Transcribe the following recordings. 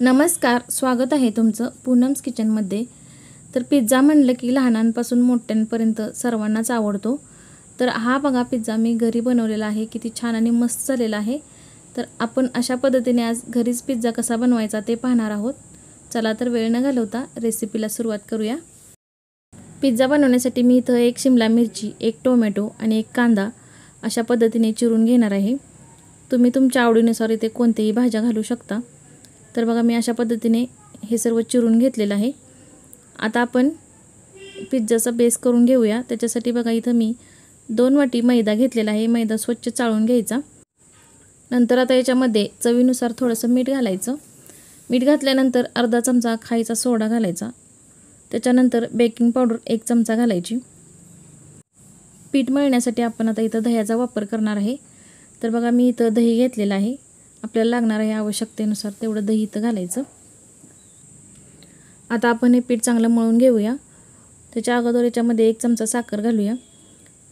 नमस्कार, स्वागत आहे तुमचं पूनम्स किचनमध्ये। तर पिझ्झा म्हणलं की लहानांपासून मोठ्यांपर्यंत सर्वांनाच आवडतो। तर हा बघा पिझ्झा मी घरी बनवलेला आहे, किती छान आणि मस्त झालेला आहे। तर आपण अशा पद्धतीने आज घरीच पिझ्झा कसा बनवायचा ते पाहणार आहोत। चला तर वेळ न घालवता रेसिपीला सुरुवात करूया। पिझ्झा बनवण्यासाठी मी इथं एक शिमला मिरची, एक टोमॅटो आणि एक कांदा अशा पद्धतीने चिरून घेणार आहे। तुम्ही तुमच्या आवडीनुसार इथे कोणतेही भाज्या घालू शकता। तर बघा मी अशा पद्धतीने हे सर्व चिरून घेतलेलं आहे। आता आपण पिझ्झाचा बेस करून घेऊया। त्याच्यासाठी बघा इथं मी 2 वाटी मैदा घेतलेला आहे। मैदा स्वच्छ चाळून घ्यायचा। नंतर आता याच्यामध्ये चवीनुसार थोडंसं मीठ घालायचं। मीठ घातल्यानंतर अर्धा चमचा खायचा सोडा घालायचा। त्याच्यानंतर बेकिंग पावडर 1 चमचा घालायची। पीठ मळण्यासाठी आपण आता इथं दह्याचा वापर करणार आहे। तर बघा मी इथं दही घेतलेलं आहे। आपल्याला लागणार आहे आवश्यकतेनुसार तेवढं दही इथं घालायचं। आता आपण हे पीठ चांगलं मळून घेऊया। त्याच्या अगोदर याच्यामध्ये 1 चमचा साखर घालूया।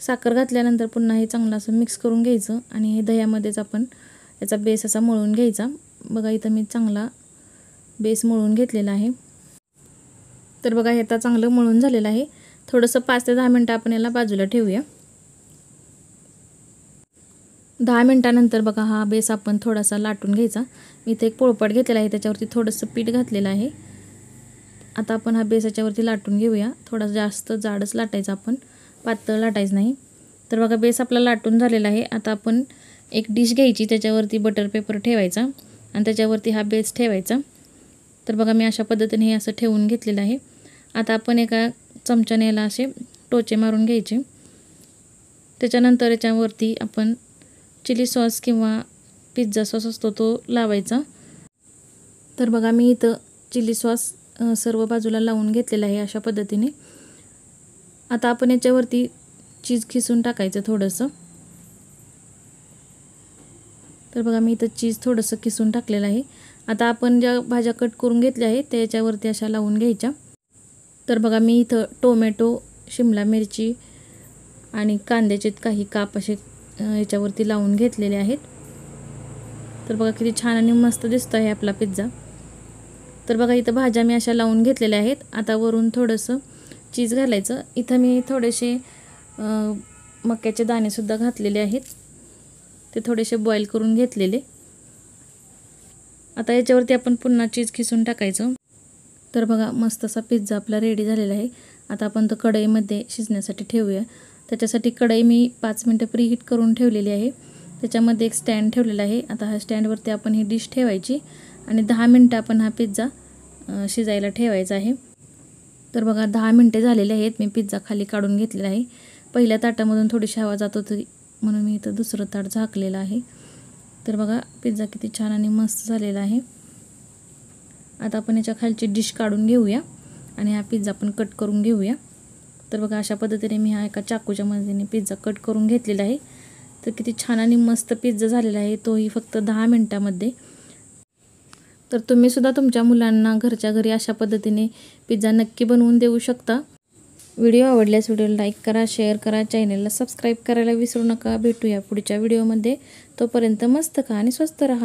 साखर घातल्यानंतर पुन्हा हे चांगलं असं मिक्स करून घ्यायचं आणि हे दह्यामध्येच आपण याचा बेस असा मळून घ्यायचा। बघा इथं मी चांगला बेस मळून घेतलेला आहे। तर बघा हे आता चांगलं मळून झालेलं आहे। थोडंसं 5 ते 10 मिनिटं आपण याला बाजूला ठेवूया। 10 मिनिटानंतर बघा हा बेस आपण थोडासा लाटून घ्यायचा। मी इथे एक पोळपाट घेतलेला आहे, त्याच्यावरती थोडंसं पीठ घातलेलं आहे। आता आपण हा बेस याच्यावरती लाटून घेऊया। थोडा जास्त जाडच लाटायचा, आपण पातळ लाटायचं नाही। तर बघा बेस आपला लाटून झालेला आहे। आता आपण एक डिश घ्यायची, त्याच्यावरती बटर पेपर ठेवायचा आणि त्याच्यावरती हा बेस ठेवायचा। तर बघा मी अशा पद्धतीने हे असं ठेवून घेतलेलं आहे। आता आपण एका चमच्याने याला असे टोचे मारून घ्यायचे। त्याच्यानंतर याच्यावरती आपण चिली सॉस किंवा पिझ्झा सॉस असतो तो लावायचा। तर बघा मी इथं चिली सॉस सर्व बाजूला लावून घेतलेला आहे अशा पद्धतीने। आता आपण याच्यावरती चीज खिसून टाकायचं थोडंसं। तर बघा मी इथं चीज थोडंसं खिसून टाकलेलं आहे। आता आपण ज्या भाज्या कट करून घेतल्या आहेत त्या याच्यावरती अशा लावून घ्यायच्या। तर बघा मी इथं टोमॅटो, शिमला मिरची आणि कांद्याचे काही काप असे याच्यावरती लावून घेतलेले आहेत। तर बघा किती छान आणि मस्त दिसतो आहे आपला पिझ्झा। तर बघा इथं भाज्या मी अशा लावून घेतलेल्या आहेत। आता वरून थोडंसं चीज घालायचं। इथं मी थोडेसे मक्याचे दाणे सुद्धा घातलेले आहेत, ते थोडेसे बॉईल करून घेतलेले। आता याच्यावरती आपण पुन्हा चीज खिसून टाकायचं। तर बघा मस्त असा पिझ्झा आपला रेडी झालेला आहे। आता आपण तो कढईमध्ये शिजण्यासाठी ठेवूया। त्याच्यासाठी कढई मी 5 मिनिटं प्रीहीट करून ठेवलेली आहे। त्याच्यामध्ये एक स्टँड ठेवलेला आहे। आता हा स्टँडवरती आपण ही डिश ठेवायची आणि 10 मिनिटं आपण हा पिझ्झा शिजायला ठेवायचा आहे। तर बघा 10 मिनिटे झालेले आहेत। मी पिझ्झा खाली काढून घेतलेला आहे। पहिल्या ताटामधून थोडीशी हवा जात होती म्हणून मी इथं दुसरं ताट झाकलेलं आहे। तर बघा पिझ्झा किती छान आणि मस्त झालेला आहे। आता आपण याच्या खालची डिश काढून घेऊया आणि हा पिझ्झा आपण कट करून घेऊया। तर बघा अशा पद्धतीने मी हा एका चाकूच्या मदतीने पिझ्झा कट करून घेतलेला आहे। तर किती छान आणि मस्त पिझ्झा झालेला आहे, तोही फक्त 10 मिनिटामध्ये। तर तुम्ही सुद्धा तुमच्या मुलांना घरच्या घरी अशा पद्धतीने पिझ्झा नक्की बनवून देऊ शकता। व्हिडिओ आवडल्यास व्हिडिओला लाईक करा, शेअर करा, चॅनलला सबस्क्राईब करायला विसरू नका। भेटूया पुढच्या व्हिडिओमध्ये। तोपर्यंत मस्त खा आणि स्वस्त रहा।